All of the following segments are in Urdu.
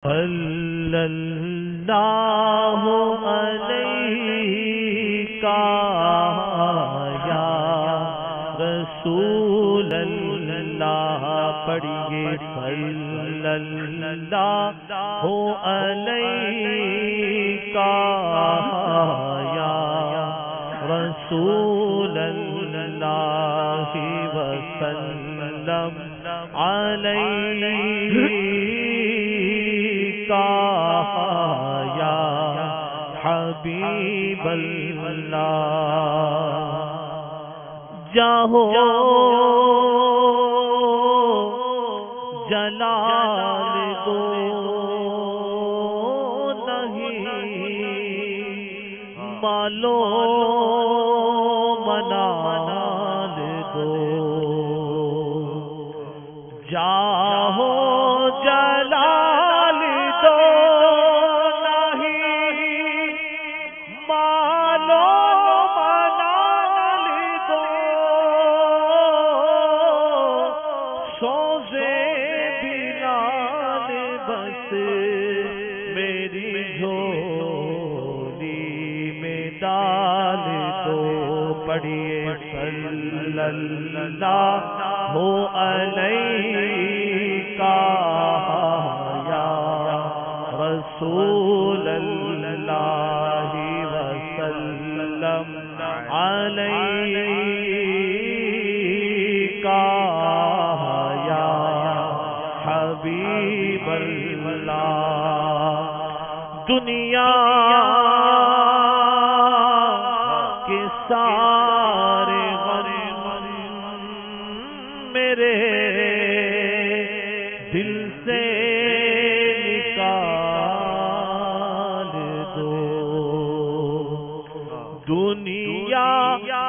صلی اللہ علیکہ یا رسول اللہ، پڑھیے صلی اللہ علیکہ یا رسول اللہ وسلم یا حبیب اللہ، جاہو جلال دو نہیں، مالو منال دو، جاہو جلال دو نہیں، مالو منال دو، سوزے بلال بس میری جھولی میں ڈال دو، پڑھیے صلی اللہ علیکہ یا رسول اللہ وسلم علیکہ یا حبیب اللہ، دنیا کے سارے غم میرے دل سے نکال دو، دنیا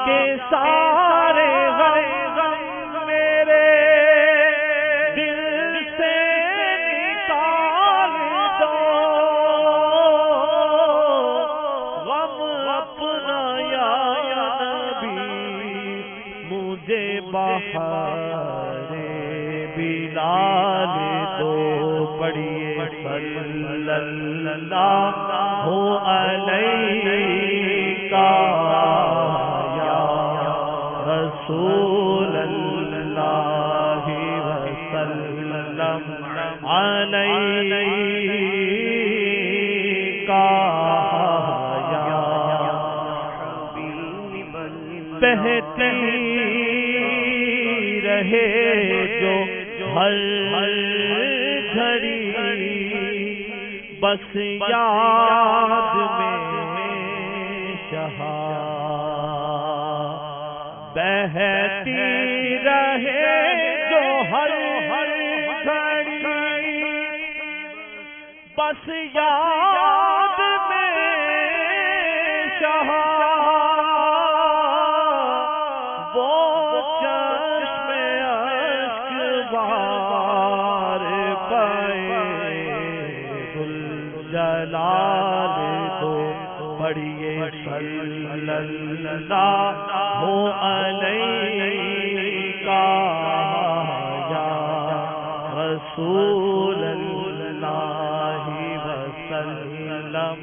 کے سارے غم میرے دل سے نکال دو، غم اپنا یا نبی مجھے بہار بلال دو، پڑھیے صلی اللہ علیکہ یا رسول اللہ وسلم علیکہ یا بہتی رہے جو ہر گھڑی، بس یاد میں شہا بہتی رہے جو ہر گھڑی، بس یاد میں شہا وہ چشم اشک بار پائے گل جلال دو، پڑھیے صلی اللہ علیکہ یا رسول اللہ وسلم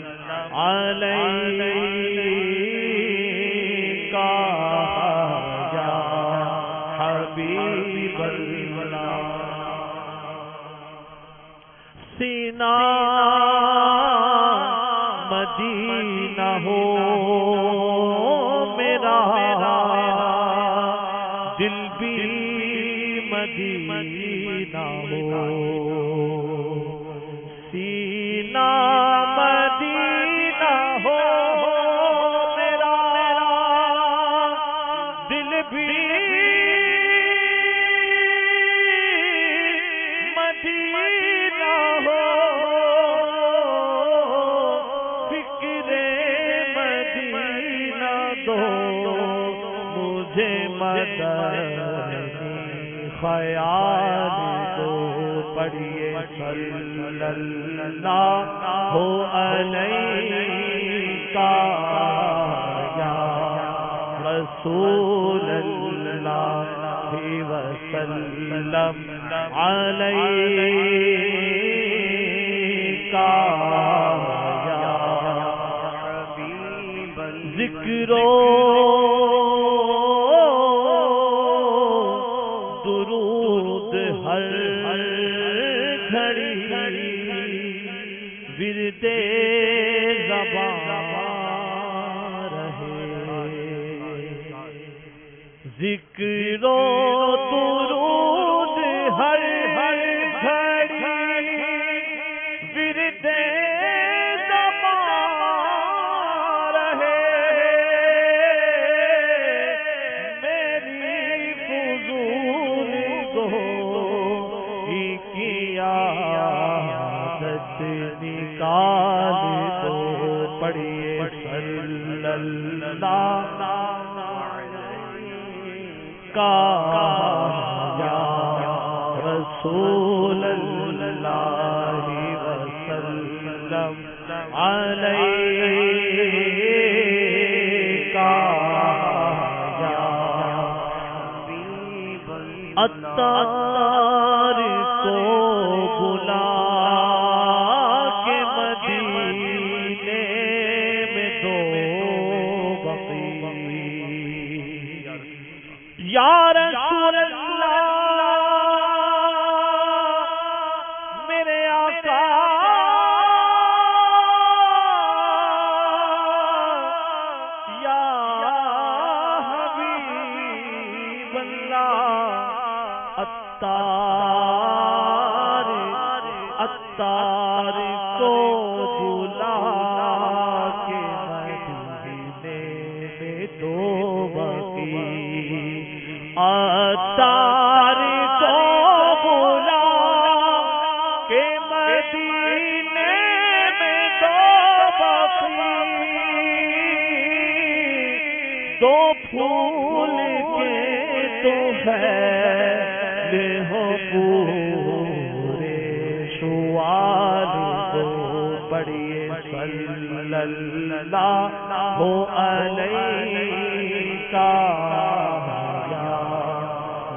علیکہ یا حبیب اللہ، سینہ مدینہ ہو میرا، دل بھی مدینہ ہو، سینہ مدینہ ہو میرا، دل بھی مدینہ ہو، فکر مدینہ دو مجھے، مدنی خیال دو، پڑھیے صلی اللہ علیکہ یا رسول اللہ وسلم علیکہ کا یا ذکر و درود ہر گھڑی ورد زبان رہے ذکر و درود ہر گھڑی ورد زبان رہے میری فضول گوئی کی عادت نکال دو پڑھیے صلی اللہ کا یا رسول اللہ وسلم علیکہ یا عطار کو بلا کے مدینے میں دو بقی یا رسول اللہ میرے آقا یا حبیب اللہ عطار کو بلا کے مدینے میں دو بقی عطار کو بلا کے مدینے میں دو بقی دو پھول کے تو خیل ہو پورے شوال کو پڑھیے صلی اللہ علیکہ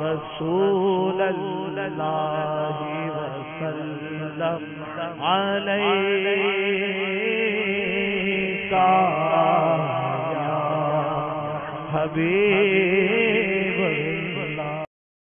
رسول اللہ وسلم علیکہ یا حبیب